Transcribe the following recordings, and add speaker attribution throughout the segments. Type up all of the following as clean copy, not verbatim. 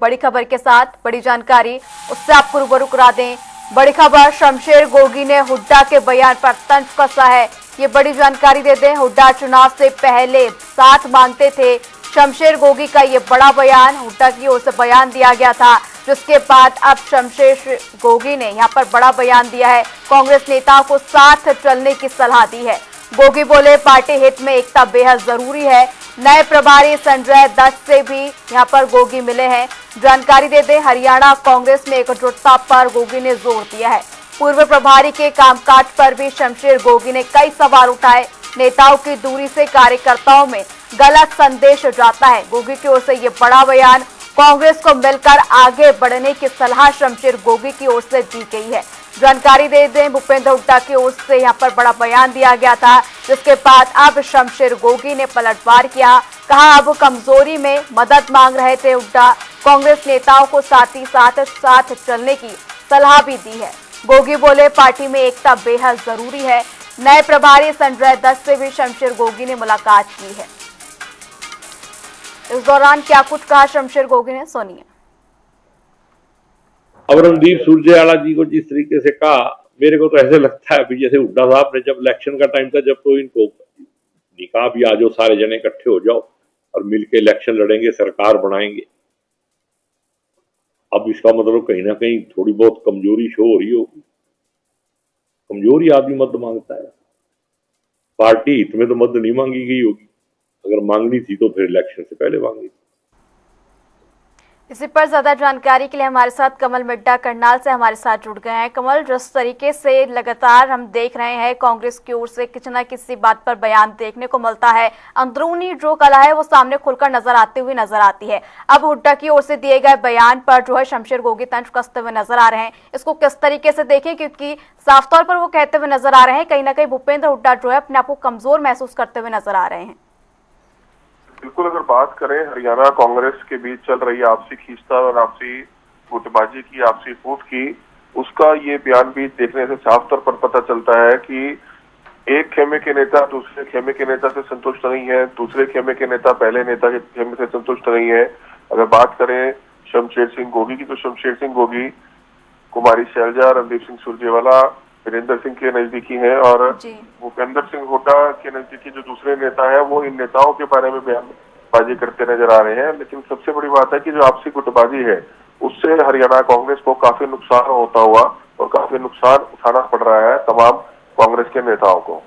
Speaker 1: बड़ी खबर के साथ बड़ी जानकारी उससे आपको रूबरू करा दें। बड़ी खबर, शमशेर गोगी ने हुड्डा के बयान पर तंज कसा है। ये बड़ी जानकारी दे दें, हुड्डा चुनाव से पहले साथ मांगते थे। शमशेर गोगी का ये बड़ा बयान, हुड्डा की ओर से बयान दिया गया था, जिसके बाद अब शमशेर गोगी ने यहाँ पर बड़ा बयान दिया है। कांग्रेस नेताओं को साथ चलने की सलाह दी है। गोगी बोले, पार्टी हित में एकता बेहद जरूरी है। नए प्रभारी संजय दत्त से भी यहाँ पर गोगी मिले हैं। जानकारी दे दें, हरियाणा कांग्रेस में एकजुटता पर गोगी ने जोर दिया है। पूर्व प्रभारी के कामकाज पर भी शमशेर गोगी ने कई सवाल उठाए। नेताओं की दूरी से कार्यकर्ताओं में गलत संदेश जाता है। गोगी की ओर से ये बड़ा बयान, कांग्रेस को मिलकर आगे बढ़ने की सलाह शमशेर गोगी की ओर से दी गई है। जानकारी दे दें, भूपेंद्र हुड्डा की ओर से यहाँ पर बड़ा बयान दिया गया था, जिसके बाद अब शमशेर गोगी ने पलटवार किया। कहा, अब कमजोरी में मदद मांग रहे थे हुड्डा, कांग्रेस नेताओं को साथ ही साथ चलने की सलाह भी दी है। गोगी बोले, पार्टी में एकता बेहद जरूरी है। नए प्रभारी संजय दत्त से भी शमशेर गोगी ने मुलाकात की है। इस दौरान क्या कुछ कहा शमशेर गोगी ने, सुनिए।
Speaker 2: अब रणदीप सुरजेवाला जी को जिस तरीके से कहा, मेरे को तो ऐसे लगता है जैसे हुड्डा साहब ने जब इलेक्शन का टाइम था, जब तो इनको निकाह भी आ जाओ, सारे जने इकट्ठे हो जाओ और मिलके इलेक्शन लड़ेंगे, सरकार बनाएंगे। अब इसका मतलब कहीं ना कहीं थोड़ी बहुत कमजोरी शो हो रही होगी। कमजोरी आदमी मत मांगता है, पार्टी हित में तो मत नहीं मांगी गई होगी। अगर मांगनी थी तो फिर इलेक्शन से पहले मांगी थी।
Speaker 1: इसी पर ज्यादा जानकारी के लिए हमारे साथ कमल मिड्डा करनाल से हमारे साथ जुड़ गए हैं। कमल, जिस तरीके से लगातार हम देख रहे हैं कांग्रेस की ओर से किसी न किसी बात पर बयान देखने को मिलता है, अंदरूनी जो कला है वो सामने खुलकर नजर आती है। अब हुड्डा की ओर से दिए गए बयान पर जो है शमशेर गोगी तंज कसते हुए नजर आ रहे हैं। इसको किस तरीके से देखें, क्योंकि साफ तौर पर वो कहते हुए नजर आ रहे हैं कहीं ना कहीं भूपेंद्र हुड्डा जो है अपने आप को कमजोर महसूस करते हुए नजर आ रहे हैं।
Speaker 3: बिल्कुल, अगर बात करें हरियाणा कांग्रेस के बीच चल रही आपसी खींचतान और आपसी गुटबाजी की, आपसी फूट की, उसका ये बयान भी देखने से साफ तौर पर पता चलता है कि एक खेमे के नेता दूसरे खेमे के नेता से संतुष्ट नहीं है, दूसरे खेमे के नेता पहले नेता के खेमे से संतुष्ट नहीं है। अगर बात करें शमशेर सिंह गोगी की, तो शमशेर सिंह गोगी कुमारी शैलजा, रणदीप सिंह सुरजेवाला, वीरेंद्र सिंह के नजदीकी हैं और भूपेंद्र सिंह हुड्डा के नजदीकी जो दूसरे नेता है वो इन नेताओं के बारे में बयानबाजी करते नजर आ रहे हैं। लेकिन सबसे बड़ी बात है कि जो आपसी गुटबाजी है उससे हरियाणा कांग्रेस को काफी नुकसान होता हुआ और काफी नुकसान उठाना पड़ रहा है तमाम कांग्रेस के नेताओं को।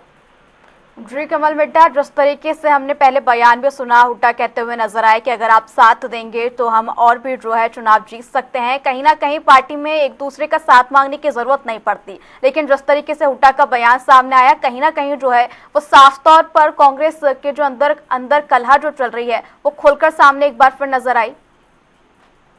Speaker 1: जी कमल मिड्डा, जिस तरीके से हमने पहले बयान भी सुना, हुड्डा कहते हुए नजर आए कि अगर आप साथ देंगे तो हम और भी जो है चुनाव जीत सकते हैं। कहीं ना कहीं पार्टी में एक दूसरे का साथ मांगने की जरूरत नहीं पड़ती। लेकिन जिस तरीके से हुड्डा का बयान सामने आया, कहीं ना कहीं जो है वो साफ तौर पर कांग्रेस के जो अंदर कलह जो चल रही है वो खुलकर सामने एक बार फिर नजर आई।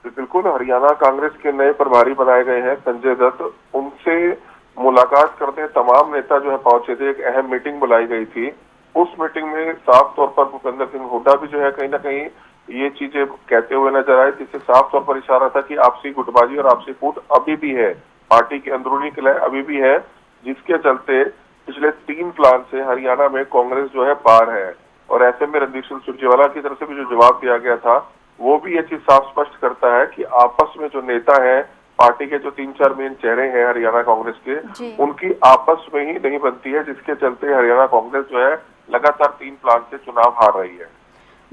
Speaker 3: बिल्कुल, हरियाणा कांग्रेस के नए प्रभारी बनाए गए हैं संजय दत्त, उनसे मुलाकात करते तमाम नेता जो है पहुंचे थे। एक अहम मीटिंग बुलाई गई थी, उस मीटिंग में साफ तौर पर भूपेंद्र सिंह हुड्डा भी जो है कहीं ना कहीं ये चीजें कहते हुए नजर आए, जिससे साफ तौर पर इशारा था कि आपसी गुटबाजी और आपसी फूट अभी भी है, पार्टी की अंदरूनी कलह अभी भी है, जिसके चलते पिछले 3 प्लान से हरियाणा में कांग्रेस जो है पार है। और ऐसे में रणदीप सिंह सुरजेवाला की तरफ से भी जो जवाब दिया गया था वो भी ये चीज साफ स्पष्ट करता है कि आपस में जो नेता है, पार्टी के जो 3-4 मेन चेहरे हैं हरियाणा कांग्रेस के, उनकी आपस में ही नहीं बनती है, जिसके चलते हरियाणा कांग्रेस जो है लगातार 3 प्लान से चुनाव हार रही है।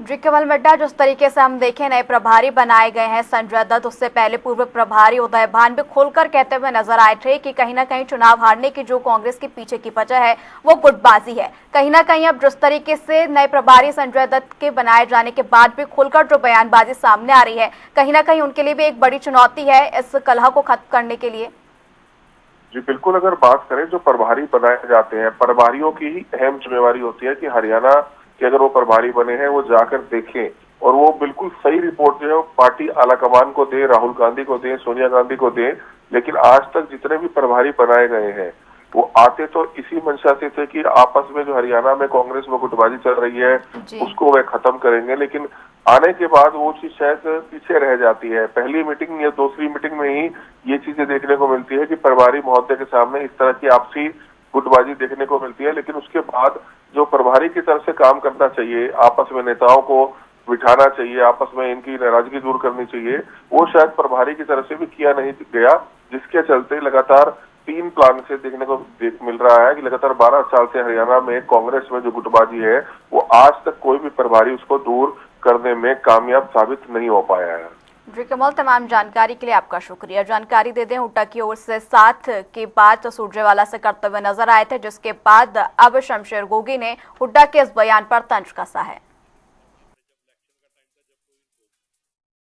Speaker 1: जी कमल मिड्डा, जिस तरीके से हम देखें नए प्रभारी बनाए गए हैं संजय दत्त, उससे पहले पूर्व प्रभारी उदय भान भी खुलकर कहते हुए नजर आए थे कि कहीं ना कहीं चुनाव हारने की जो कांग्रेस के पीछे की वजह है वो गुटबाजी है। कहीं ना कहीं अब जिस तरीके से नए प्रभारी संजय दत्त के बनाए जाने के बाद भी खुलकर जो बयानबाजी सामने आ रही है, कहीं ना कहीं उनके लिए भी एक बड़ी चुनौती है इस कलह को खत्म करने के लिए।
Speaker 3: जी बिल्कुल, अगर बात करें जो प्रभारी बनाए जाते हैं, प्रभारियों की ही अहम जिम्मेवारी होती है कि हरियाणा कि अगर वो प्रभारी बने हैं वो जाकर देखें और वो बिल्कुल सही रिपोर्ट जो है पार्टी आलाकमान को दे, राहुल गांधी को दे, सोनिया गांधी को दे। लेकिन आज तक जितने भी प्रभारी बनाए गए हैं वो आते तो इसी मंशा से थे कि आपस में जो हरियाणा में कांग्रेस में गुटबाजी चल रही है उसको वे खत्म करेंगे। लेकिन आने के बाद वो चीज शायद पीछे रह जाती है। पहली मीटिंग या दूसरी मीटिंग में ही ये चीजें देखने को मिलती है कि प्रभारी महोदय के सामने इस तरह की आपसी गुटबाजी देखने को मिलती है। लेकिन उसके बाद जो प्रभारी की तरफ से काम करना चाहिए, आपस में नेताओं को बिठाना चाहिए, आपस में इनकी नाराजगी दूर करनी चाहिए, वो शायद प्रभारी की तरफ से भी किया नहीं गया, जिसके चलते लगातार 3 प्लान से देखने को मिल रहा है कि लगातार 12 साल से हरियाणा में कांग्रेस में जो गुटबाजी है वो आज तक कोई भी प्रभारी उसको दूर करने में कामयाब साबित नहीं हो पाया है।
Speaker 1: जी कमल, तमाम जानकारी के लिए आपका शुक्रिया। जानकारी दे दें, हुड्डा की ओर से 7 की बात सुरजेवाला से करते हुए नजर आए थे, जिसके बाद अब शमशेर गोगी ने हुड्डा के इस बयान पर तंज कसा है।